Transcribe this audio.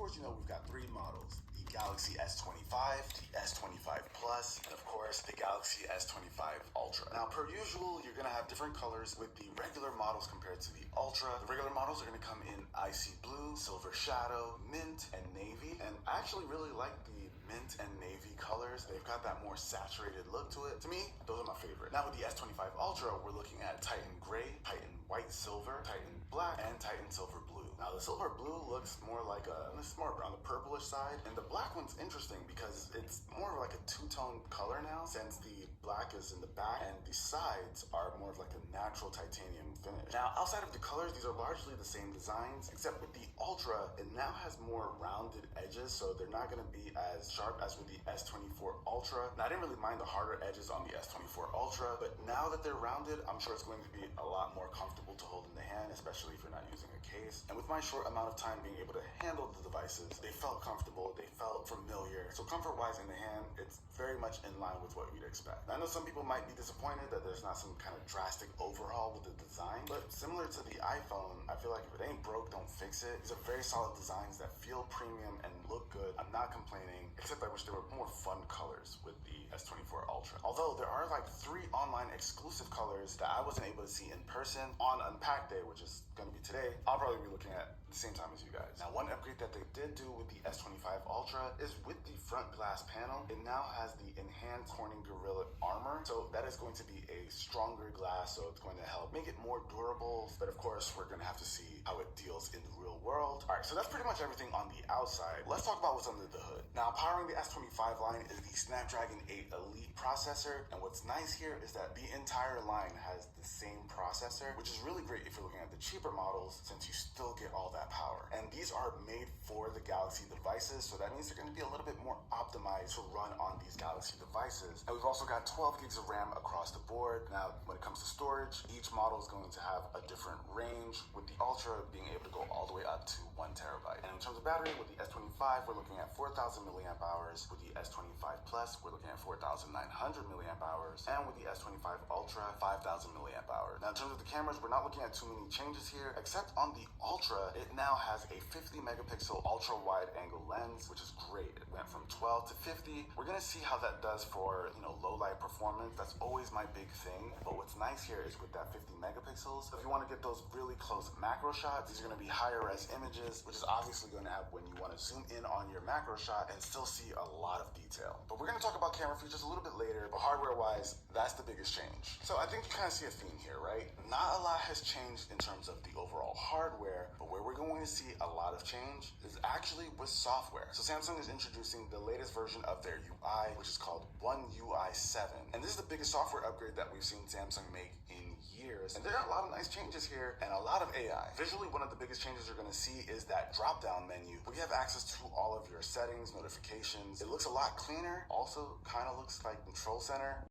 course, you know we've got three models: the Galaxy S25, the S25 Plus, and of course the Galaxy S25 Ultra. Now, per usual, you're gonna have different colors with the regular models compared to the Ultra. The regular models are gonna come in icy blue, silver shadow, mint, and navy. And I actually really like the mint and navy colors. They've got that more saturated look to it. To me, those are my favorite. Now with the S25 Ultra, we're looking at Titan gray, Titan white silver, Titan black, and Titan silver blue. Now the silver blue looks more like this is more on the purplish side, and the black one's interesting because it's more like a two-tone color now, since the black is in the back and the sides are more of like a natural titanium finish. Now outside of the colors, these are largely the same designs, except with the Ultra, it now has more rounded edges, so they're not going to be as sharp as with the S24 Ultra. Now I didn't really mind the harder edges on the S24 Ultra, but now that they're rounded, I'm sure it's going to be a lot more comfortable to hold in the hand, especially if you're not using a case. And with my short amount of time being able to handle the devices, they felt comfortable, they felt familiar. So comfort-wise in the hand, it's very much in line with what we'd expect. Now, I know some people might be disappointed that there's not some kind of drastic overhaul with the design, but similar to the iPhone, I feel like if it ain't broke, don't fix it. These are very solid designs that feel premium and look good. I'm not complaining, except I wish there were more fun colors with the S24 Ultra. Although there are like 3 online exclusive colors that I wasn't able to see in person on Unpacked Day, which is going to be today. I'll probably be looking at the same time as you guys. Now, one upgrade that they did do with the S25 Ultra is with the front glass panel. It now has the enhanced Corning Gorilla armor, so that is going to be a stronger glass, so it's going to help make it more durable. But of course, we're going to have to see how it deals in the real world. All right, so that's pretty much everything on the outside. Let's talk about what's under the hood. Now, powering the S25 line is the Snapdragon 8 Elite processor, and what's nice here is that the entire line has the same processor, which is really great if you're looking at the cheaper models, since you still get all that power. And these are made for the Galaxy devices, so that means they're going to be a little bit more optimized to run on these Galaxy devices. And we've also got 12 gigs of RAM across the board. Now, when it comes to storage, each model is going to have a different range, with the Ultra being able to go all the way up to 1 terabyte. And in terms of battery, with the S25, we're looking at 4,000 milliamp hours. With the S25 Plus, we're looking at 4,900 milliamp hours. And with the S25 Ultra, 5,000 milliamp hours. Now, in terms of the cameras, we're not looking at too many changes here, except on the Ultra, it now has a 50 megapixel ultra wide angle lens, which is great. It went from 12 to 50. We're gonna see how that does for, low light performance. That's always my big thing. But what's nice here is with that 50 megapixels, if you want to get those really close macro shots, these are gonna be higher res images, which is obviously gonna have when you want to zoom in on your macro shot and still see a lot of detail. But we're gonna talk about camera features a little bit later, but hardware wise, that's the biggest change. So I think you kind of see a theme here, right? Not a lot has changed in terms of the overall hardware, but where we're going to see a lot of change is actually with software. So Samsung is introducing the latest version of their UI, which is called One UI 7. And this is the biggest software upgrade that we've seen Samsung make in years. And there are a lot of nice changes here and a lot of AI. Visually, one of the biggest changes you're going to see is that drop-down menu, where you have access to all of your settings, notifications. It looks a lot cleaner. Also, kind of looks like Control Center.